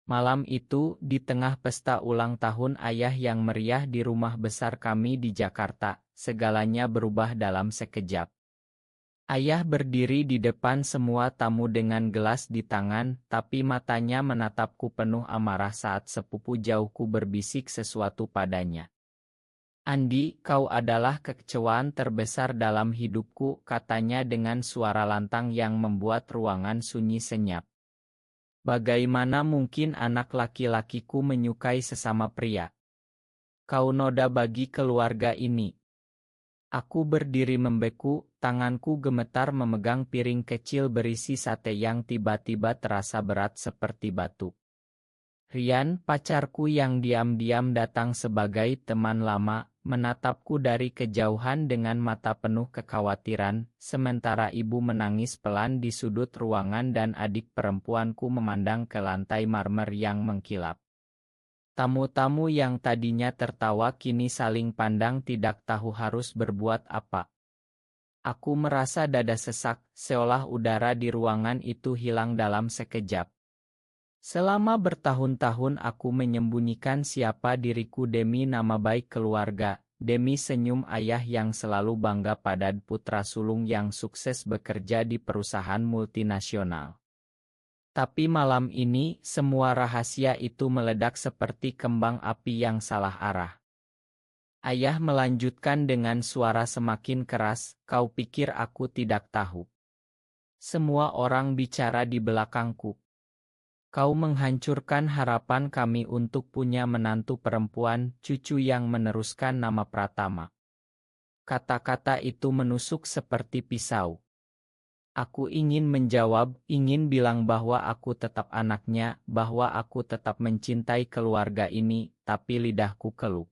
Malam itu, di tengah pesta ulang tahun ayah yang meriah di rumah besar kami di Jakarta, segalanya berubah dalam sekejap. Ayah berdiri di depan semua tamu dengan gelas di tangan, tapi matanya menatapku penuh amarah saat sepupu jauhku berbisik sesuatu padanya. "Andi, kau adalah kekecewaan terbesar dalam hidupku," katanya dengan suara lantang yang membuat ruangan sunyi senyap. "Bagaimana mungkin anak laki-lakiku menyukai sesama pria? Kau noda bagi keluarga ini." Aku berdiri membeku, tanganku gemetar memegang piring kecil berisi sate yang tiba-tiba terasa berat seperti batu. Rian, pacarku yang diam-diam datang sebagai teman lama, menatapku dari kejauhan dengan mata penuh kekhawatiran, sementara ibu menangis pelan di sudut ruangan dan adik perempuanku memandang ke lantai marmer yang mengkilap. Tamu-tamu yang tadinya tertawa kini saling pandang tidak tahu harus berbuat apa. Aku merasa dada sesak, seolah udara di ruangan itu hilang dalam sekejap. Selama bertahun-tahun aku menyembunyikan siapa diriku demi nama baik keluarga, demi senyum ayah yang selalu bangga pada putra sulung yang sukses bekerja di perusahaan multinasional. Tapi malam ini, semua rahasia itu meledak seperti kembang api yang salah arah. Ayah melanjutkan dengan suara semakin keras, "Kau pikir aku tidak tahu? Semua orang bicara di belakangku. Kau menghancurkan harapan kami untuk punya menantu perempuan, cucu yang meneruskan nama Pratama." Kata-kata itu menusuk seperti pisau. Aku ingin menjawab, ingin bilang bahwa aku tetap anaknya, bahwa aku tetap mencintai keluarga ini, tapi lidahku keluh.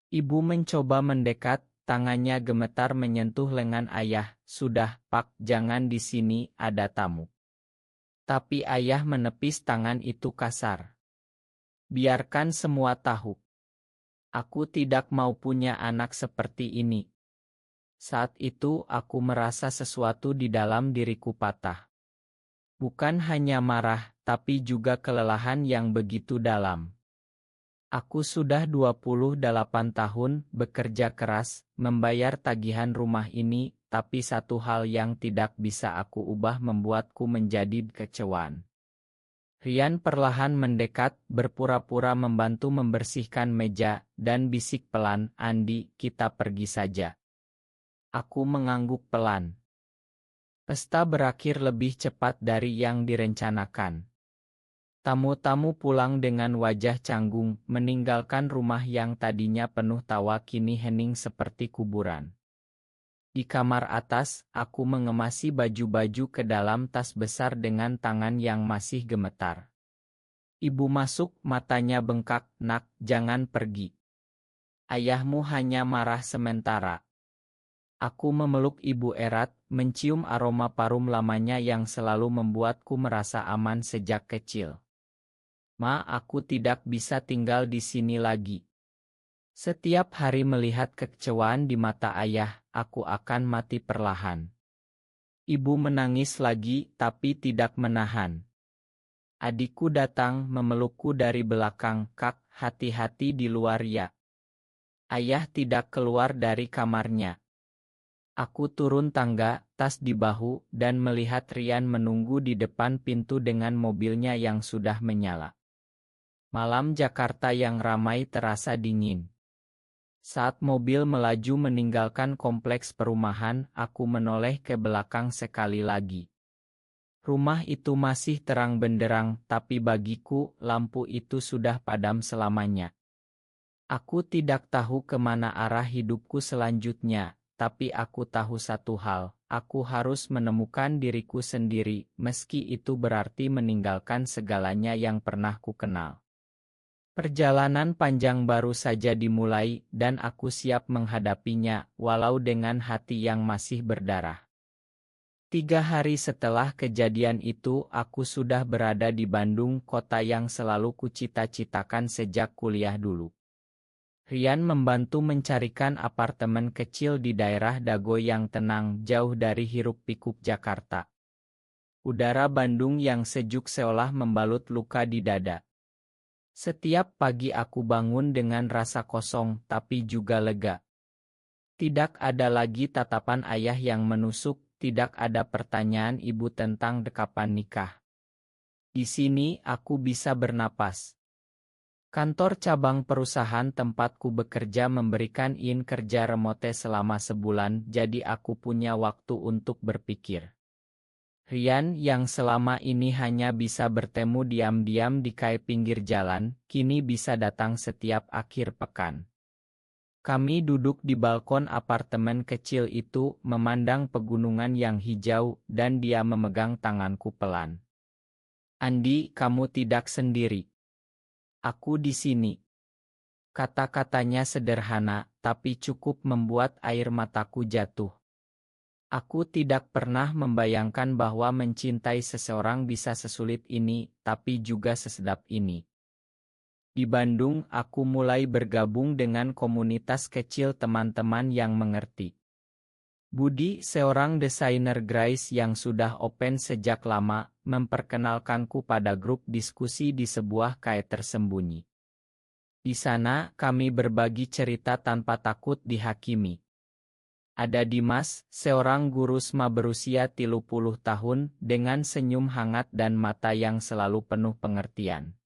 Ibu mencoba mendekat, tangannya gemetar menyentuh lengan ayah. "Sudah, Pak, jangan di sini, ada tamu." Tapi ayah menepis tangan itu kasar. "Biarkan semua tahu. Aku tidak mau punya anak seperti ini." Saat itu aku merasa sesuatu di dalam diriku patah. Bukan hanya marah, tapi juga kelelahan yang begitu dalam. Aku sudah 28 tahun bekerja keras, membayar tagihan rumah ini, tapi satu hal yang tidak bisa aku ubah membuatku menjadi kecewaan. Rian perlahan mendekat, berpura-pura membantu membersihkan meja, dan bisik pelan, "Andi, kita pergi saja." Aku mengangguk pelan. Pesta berakhir lebih cepat dari yang direncanakan. Tamu-tamu pulang dengan wajah canggung, meninggalkan rumah yang tadinya penuh tawa kini hening seperti kuburan. Di kamar atas, aku mengemasi baju-baju ke dalam tas besar dengan tangan yang masih gemetar. Ibu masuk, matanya bengkak, "Nak, jangan pergi. Ayahmu hanya marah sementara." Aku memeluk ibu erat, mencium aroma parum lamanya yang selalu membuatku merasa aman sejak kecil. "Ma, aku tidak bisa tinggal di sini lagi. Setiap hari melihat kekecewaan di mata ayah, aku akan mati perlahan." Ibu menangis lagi, tapi tidak menahan. Adikku datang memelukku dari belakang, "Kak, hati-hati di luar ya." Ayah tidak keluar dari kamarnya. Aku turun tangga, tas di bahu, dan melihat Rian menunggu di depan pintu dengan mobilnya yang sudah menyala. Malam Jakarta yang ramai terasa dingin. Saat mobil melaju meninggalkan kompleks perumahan, aku menoleh ke belakang sekali lagi. Rumah itu masih terang benderang, tapi bagiku, lampu itu sudah padam selamanya. Aku tidak tahu kemana arah hidupku selanjutnya. Tapi aku tahu satu hal, aku harus menemukan diriku sendiri, meski itu berarti meninggalkan segalanya yang pernah ku kenal. Perjalanan panjang baru saja dimulai, dan aku siap menghadapinya, walau dengan hati yang masih berdarah. 3 hari setelah kejadian itu, aku sudah berada di Bandung, kota yang selalu kucita-citakan sejak kuliah dulu. Rian membantu mencarikan apartemen kecil di daerah Dago yang tenang, jauh dari hiruk-pikuk Jakarta. Udara Bandung yang sejuk seolah membalut luka di dada. Setiap pagi aku bangun dengan rasa kosong tapi juga lega. Tidak ada lagi tatapan ayah yang menusuk, tidak ada pertanyaan ibu tentang kapan nikah. Di sini aku bisa bernapas. Kantor cabang perusahaan tempatku bekerja memberikan izin kerja remote selama sebulan, jadi aku punya waktu untuk berpikir. Rian yang selama ini hanya bisa bertemu diam-diam di kai pinggir jalan, kini bisa datang setiap akhir pekan. Kami duduk di balkon apartemen kecil itu, memandang pegunungan yang hijau, dan dia memegang tanganku pelan. Andi, kamu tidak sendiri. Aku di sini. Kata-katanya sederhana, tapi cukup membuat air mataku jatuh. Aku tidak pernah membayangkan bahwa mencintai seseorang bisa sesulit ini, tapi juga sesedap ini. Di Bandung, aku mulai bergabung dengan komunitas kecil teman-teman yang mengerti. Budi, seorang desainer grafis yang sudah open sejak lama, memperkenalkanku pada grup diskusi di sebuah kai tersembunyi. Di sana, kami berbagi cerita tanpa takut dihakimi. Ada Dimas, seorang guru SMA berusia 30 tahun, dengan senyum hangat dan mata yang selalu penuh pengertian.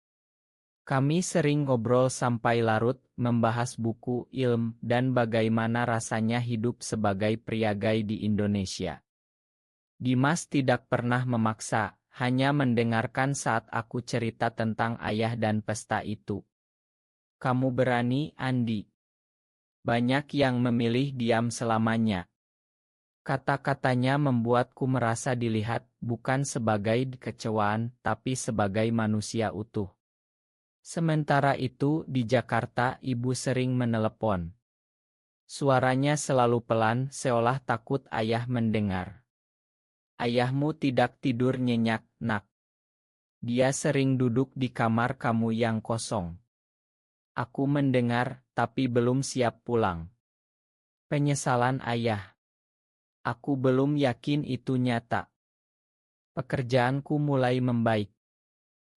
Kami sering ngobrol sampai larut, membahas buku, ilmu, dan bagaimana rasanya hidup sebagai pria gay di Indonesia. Dimas tidak pernah memaksa, hanya mendengarkan saat aku cerita tentang ayah dan pesta itu. Kamu berani, Andi. Banyak yang memilih diam selamanya. Kata-katanya membuatku merasa dilihat, bukan sebagai kekecewaan, tapi sebagai manusia utuh. Sementara itu, di Jakarta, ibu sering menelepon. Suaranya selalu pelan, seolah takut ayah mendengar. Ayahmu tidak tidur nyenyak, nak. Dia sering duduk di kamar kamu yang kosong. Aku mendengar, tapi belum siap pulang. Penyesalan ayah. Aku belum yakin itu nyata. Pekerjaanku mulai membaik.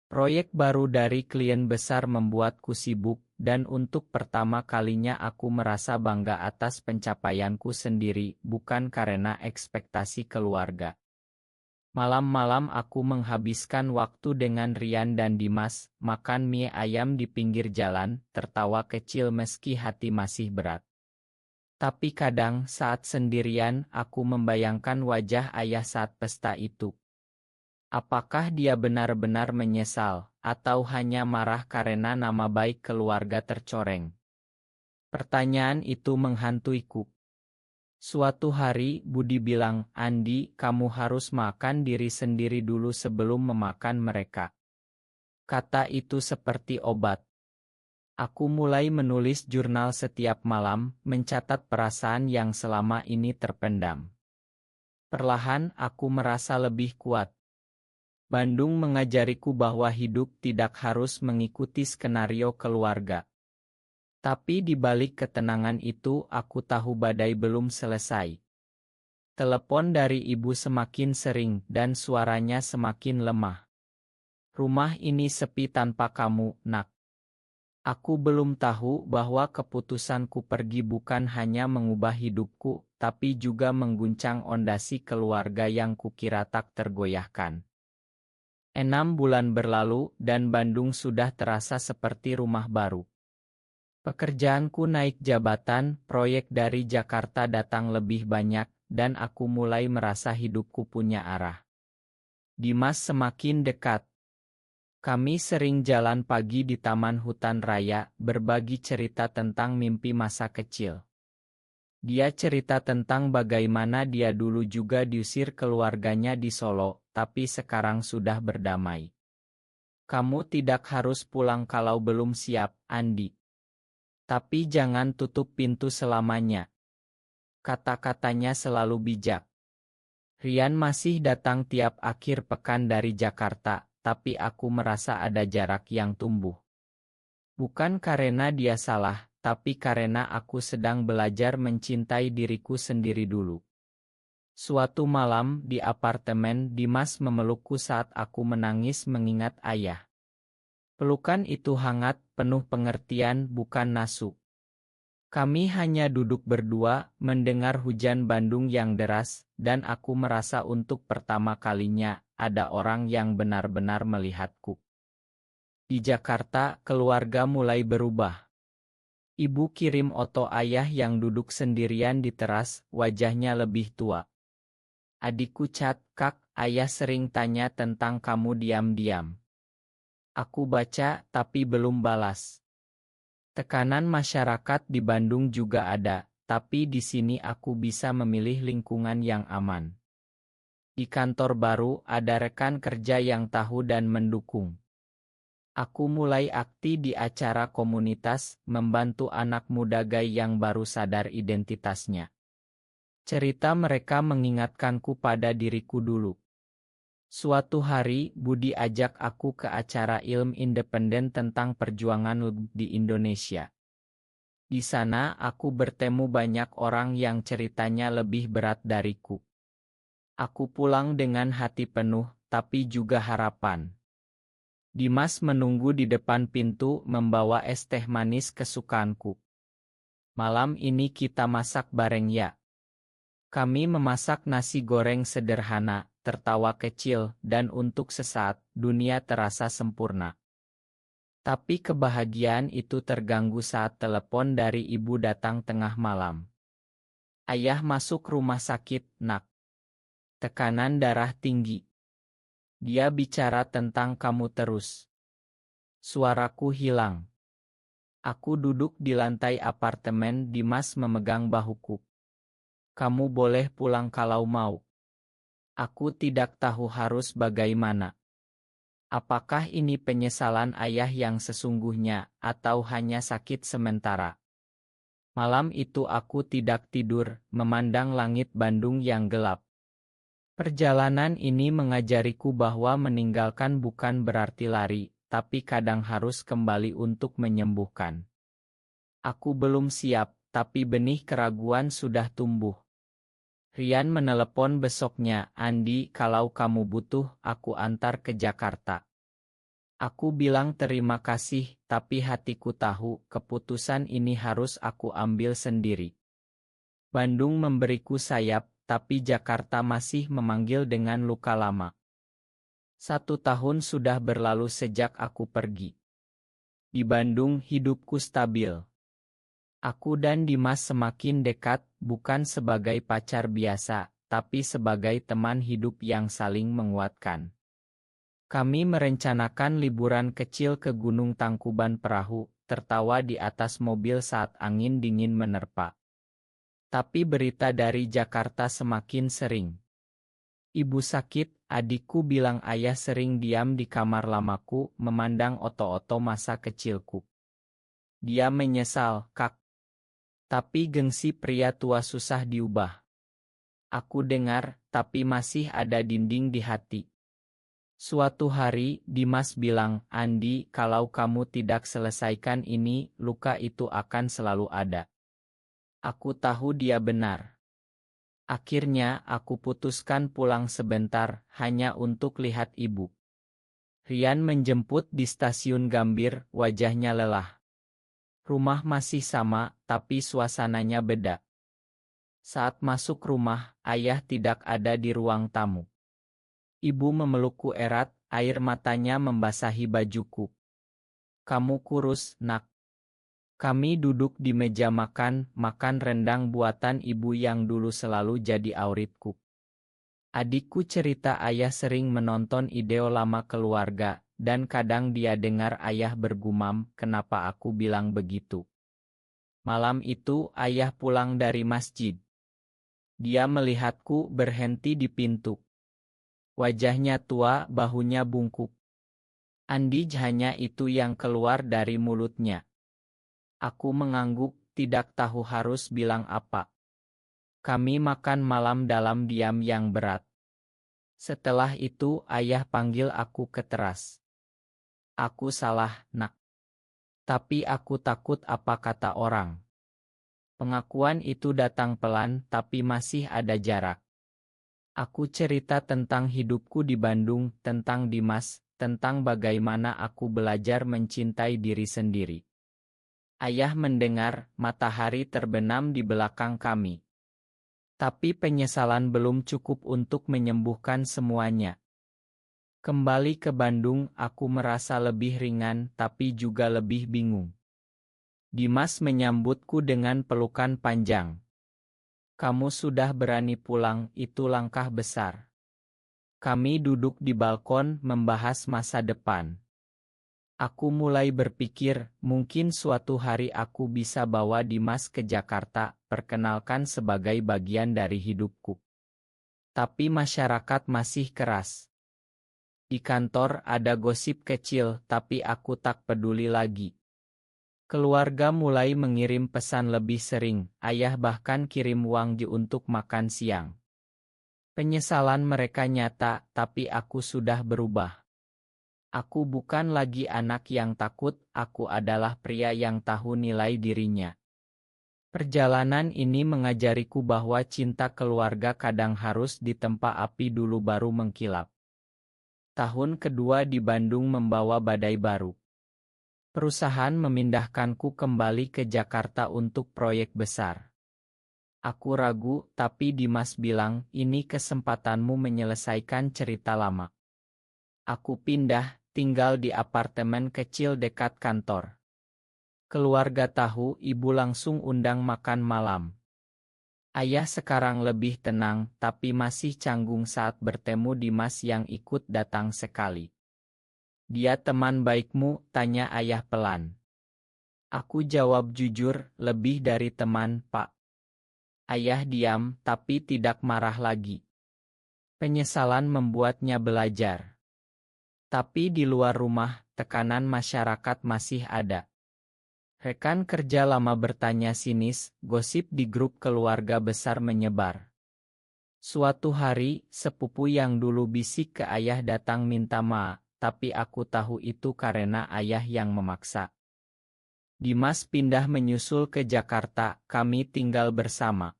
Proyek baru dari klien besar membuatku sibuk, dan untuk pertama kalinya aku merasa bangga atas pencapaianku sendiri, bukan karena ekspektasi keluarga. Malam-malam aku menghabiskan waktu dengan Rian dan Dimas, makan mie ayam di pinggir jalan, tertawa kecil meski hati masih berat. Tapi kadang saat sendirian, aku membayangkan wajah ayah saat pesta itu. Apakah dia benar-benar menyesal, atau hanya marah karena nama baik keluarga tercoreng? Pertanyaan itu menghantuiku. Suatu hari, Budi bilang, Andi, kamu harus makan diri sendiri dulu sebelum memakan mereka. Kata itu seperti obat. Aku mulai menulis jurnal setiap malam, mencatat perasaan yang selama ini terpendam. Perlahan, aku merasa lebih kuat. Bandung mengajariku bahwa hidup tidak harus mengikuti skenario keluarga. Tapi di balik ketenangan itu, aku tahu badai belum selesai. Telepon dari ibu semakin sering dan suaranya semakin lemah. Rumah ini sepi tanpa kamu, nak. Aku belum tahu bahwa keputusanku pergi bukan hanya mengubah hidupku, tapi juga mengguncang ondasi keluarga yang kukira tak tergoyahkan. 6 bulan berlalu, dan Bandung sudah terasa seperti rumah baru. Pekerjaanku naik jabatan, proyek dari Jakarta datang lebih banyak, dan aku mulai merasa hidupku punya arah. Dimas semakin dekat. Kami sering jalan pagi di Taman Hutan Raya, berbagi cerita tentang mimpi masa kecil. Dia cerita tentang bagaimana dia dulu juga diusir keluarganya di Solo, tapi sekarang sudah berdamai. Kamu tidak harus pulang kalau belum siap, Andi. Tapi jangan tutup pintu selamanya. Kata-katanya selalu bijak. Rian masih datang tiap akhir pekan dari Jakarta, tapi aku merasa ada jarak yang tumbuh. Bukan karena dia salah, tapi karena aku sedang belajar mencintai diriku sendiri dulu. Suatu malam di apartemen, Dimas memelukku saat aku menangis mengingat ayah. Pelukan itu hangat, penuh pengertian, bukan nasu. Kami hanya duduk berdua, mendengar hujan Bandung yang deras, dan aku merasa untuk pertama kalinya, ada orang yang benar-benar melihatku. Di Jakarta, keluarga mulai berubah. Ibu kirim foto ayah yang duduk sendirian di teras, wajahnya lebih tua. Adikku cat, "Kak, ayah sering tanya tentang kamu diam-diam." Aku baca, tapi belum balas. Tekanan masyarakat di Bandung juga ada, tapi di sini aku bisa memilih lingkungan yang aman. Di kantor baru, ada rekan kerja yang tahu dan mendukung. Aku mulai aktif di acara komunitas, membantu anak muda gay yang baru sadar identitasnya. Cerita mereka mengingatkanku pada diriku dulu. Suatu hari, Budi ajak aku ke acara ilmu independen tentang perjuangan LGBTI di Indonesia. Di sana, aku bertemu banyak orang yang ceritanya lebih berat dariku. Aku pulang dengan hati penuh, tapi juga harapan. Dimas menunggu di depan pintu membawa es teh manis kesukaanku. "Malam ini kita masak bareng ya." Kami memasak nasi goreng sederhana, tertawa kecil, dan untuk sesaat, dunia terasa sempurna. Tapi kebahagiaan itu terganggu saat telepon dari ibu datang tengah malam. "Ayah masuk rumah sakit, Nak. Tekanan darah tinggi. Dia bicara tentang kamu terus." Suaraku hilang. Aku duduk di lantai apartemen, Dimas memegang bahuku. "Kamu boleh pulang kalau mau." Aku tidak tahu harus bagaimana. Apakah ini penyesalan ayah yang sesungguhnya, atau hanya sakit sementara? Malam itu aku tidak tidur, memandang langit Bandung yang gelap. Perjalanan ini mengajariku bahwa meninggalkan bukan berarti lari, tapi kadang harus kembali untuk menyembuhkan. Aku belum siap, tapi benih keraguan sudah tumbuh. Rian menelepon besoknya, "Andi, kalau kamu butuh, aku antar ke Jakarta." Aku bilang terima kasih, tapi hatiku tahu, keputusan ini harus aku ambil sendiri. Bandung memberiku sayap, tapi Jakarta masih memanggil dengan luka lama. 1 tahun sudah berlalu sejak aku pergi. Di Bandung hidupku stabil. Aku dan Dimas semakin dekat, bukan sebagai pacar biasa, tapi sebagai teman hidup yang saling menguatkan. Kami merencanakan liburan kecil ke Gunung Tangkuban Perahu, tertawa di atas mobil saat angin dingin menerpa. Tapi berita dari Jakarta semakin sering. Ibu sakit, adikku bilang ayah sering diam di kamar lamaku, memandang oto-oto masa kecilku. Dia menyesal, "Kak." Tapi gengsi pria tua susah diubah. Aku dengar, tapi masih ada dinding di hati. Suatu hari, Dimas bilang, "Andi, kalau kamu tidak selesaikan ini, luka itu akan selalu ada." Aku tahu dia benar. Akhirnya, aku putuskan pulang sebentar, hanya untuk lihat ibu. Rian menjemput di stasiun Gambir, wajahnya lelah. Rumah masih sama, tapi suasananya beda. Saat masuk rumah, ayah tidak ada di ruang tamu. Ibu memelukku erat, air matanya membasahi bajuku. "Kamu kurus, Nak." Kami duduk di meja makan, makan rendang buatan ibu yang dulu selalu jadi auritku. Adikku cerita ayah sering menonton video lama keluarga, dan kadang dia dengar ayah bergumam, "Kenapa aku bilang begitu?" Malam itu, ayah pulang dari masjid. Dia melihatku berhenti di pintu. Wajahnya tua, bahunya bungkuk. "Andi," hanya itu yang keluar dari mulutnya. Aku mengangguk, tidak tahu harus bilang apa. Kami makan malam dalam diam yang berat. Setelah itu, ayah panggil aku ke teras. "Aku salah, Nak. Tapi aku takut apa kata orang." Pengakuan itu datang pelan, tapi masih ada jarak. Aku cerita tentang hidupku di Bandung, tentang Dimas, tentang bagaimana aku belajar mencintai diri sendiri. Ayah mendengar, matahari terbenam di belakang kami. Tapi penyesalan belum cukup untuk menyembuhkan semuanya. Kembali ke Bandung, aku merasa lebih ringan tapi juga lebih bingung. Dimas menyambutku dengan pelukan panjang. Kamu sudah berani pulang, itu langkah besar. Kami duduk di balkon membahas masa depan. Aku mulai berpikir, mungkin suatu hari aku bisa bawa Dimas ke Jakarta, perkenalkan sebagai bagian dari hidupku. Tapi masyarakat masih keras. Di kantor ada gosip kecil, tapi aku tak peduli lagi. Keluarga mulai mengirim pesan lebih sering, ayah bahkan kirim uang untuk makan siang. Penyesalan mereka nyata, tapi aku sudah berubah. Aku bukan lagi anak yang takut, aku adalah pria yang tahu nilai dirinya. Perjalanan ini mengajariku bahwa cinta keluarga kadang harus ditempa api dulu baru mengkilap. Tahun kedua di Bandung membawa badai baru. Perusahaan memindahkanku kembali ke Jakarta untuk proyek besar. Aku ragu, tapi Dimas bilang, ini kesempatanmu menyelesaikan cerita lama. Aku pindah, tinggal di apartemen kecil dekat kantor. Keluarga tahu, ibu langsung undang makan malam. Ayah sekarang lebih tenang, tapi masih canggung saat bertemu Dimas yang ikut datang sekali. Dia teman baikmu, tanya ayah pelan. Aku jawab jujur, lebih dari teman, Pak. Ayah diam, tapi tidak marah lagi. Penyesalan membuatnya belajar. Tapi di luar rumah, tekanan masyarakat masih ada. Rekan kerja lama bertanya sinis, gosip di grup keluarga besar menyebar. Suatu hari, sepupu yang dulu bisik ke ayah datang minta maaf, tapi aku tahu itu karena ayah yang memaksa. Dimas pindah menyusul ke Jakarta, kami tinggal bersama.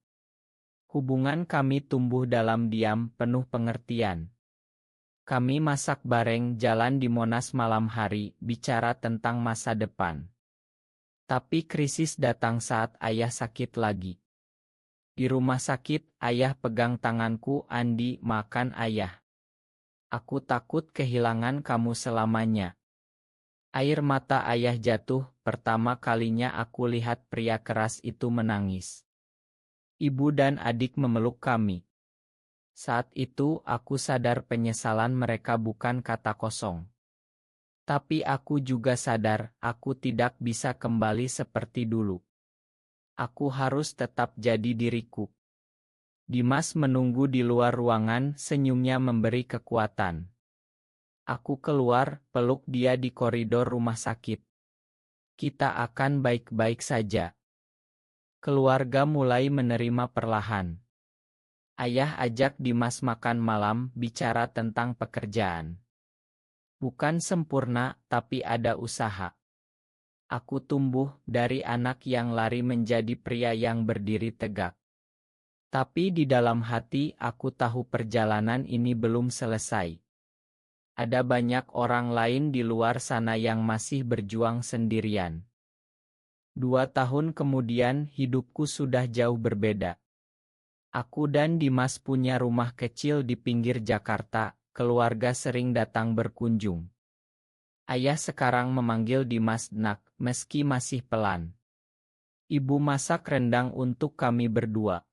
Hubungan kami tumbuh dalam diam, penuh pengertian. Kami masak bareng, jalan di Monas malam hari, bicara tentang masa depan. Tapi krisis datang saat ayah sakit lagi. Di rumah sakit, ayah pegang tanganku, Andi, makan ayah. Aku takut kehilangan kamu selamanya. Air mata ayah jatuh, pertama kalinya aku lihat pria keras itu menangis. Ibu dan adik memeluk kami. Saat itu aku sadar penyesalan mereka bukan kata kosong. Tapi aku juga sadar, aku tidak bisa kembali seperti dulu. Aku harus tetap jadi diriku. Dimas menunggu di luar ruangan, senyumnya memberi kekuatan. Aku keluar, peluk dia di koridor rumah sakit. Kita akan baik-baik saja. Keluarga mulai menerima perlahan. Ayah ajak Dimas makan malam, bicara tentang pekerjaan. Bukan sempurna, tapi ada usaha. Aku tumbuh dari anak yang lari menjadi pria yang berdiri tegak. Tapi di dalam hati aku tahu perjalanan ini belum selesai. Ada banyak orang lain di luar sana yang masih berjuang sendirian. 2 tahun kemudian hidupku sudah jauh berbeda. Aku dan Dimas punya rumah kecil di pinggir Jakarta, keluarga sering datang berkunjung. Ayah sekarang memanggil Dimas Nak, meski masih pelan. Ibu masak rendang untuk kami berdua.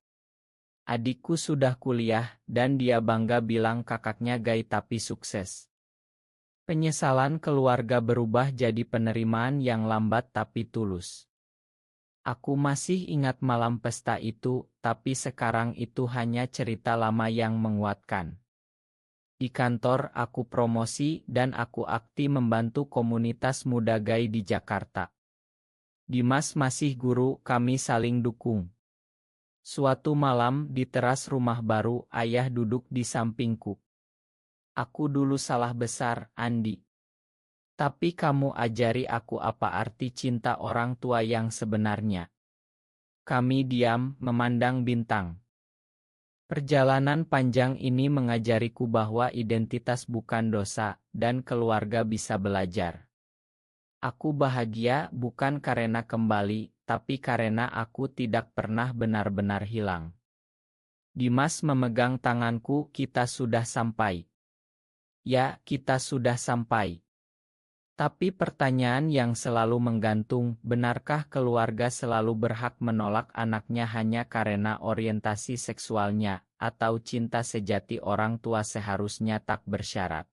Adikku sudah kuliah, dan dia bangga bilang kakaknya gay tapi sukses. Penyesalan keluarga berubah jadi penerimaan yang lambat tapi tulus. Aku masih ingat malam pesta itu, tapi sekarang itu hanya cerita lama yang menguatkan. Di kantor aku promosi dan aku aktif membantu komunitas muda gay di Jakarta. Dimas masih guru, kami saling dukung. Suatu malam di teras rumah baru, ayah duduk di sampingku. Aku dulu salah besar, Andi. Tapi kamu ajari aku apa arti cinta orang tua yang sebenarnya. Kami diam, memandang bintang. Perjalanan panjang ini mengajariku bahwa identitas bukan dosa, dan keluarga bisa belajar. Aku bahagia bukan karena kembali, tapi karena aku tidak pernah benar-benar hilang. Dimas memegang tanganku, kita sudah sampai. Ya, kita sudah sampai. Tapi pertanyaan yang selalu menggantung, benarkah keluarga selalu berhak menolak anaknya hanya karena orientasi seksualnya, atau cinta sejati orang tua seharusnya tak bersyarat?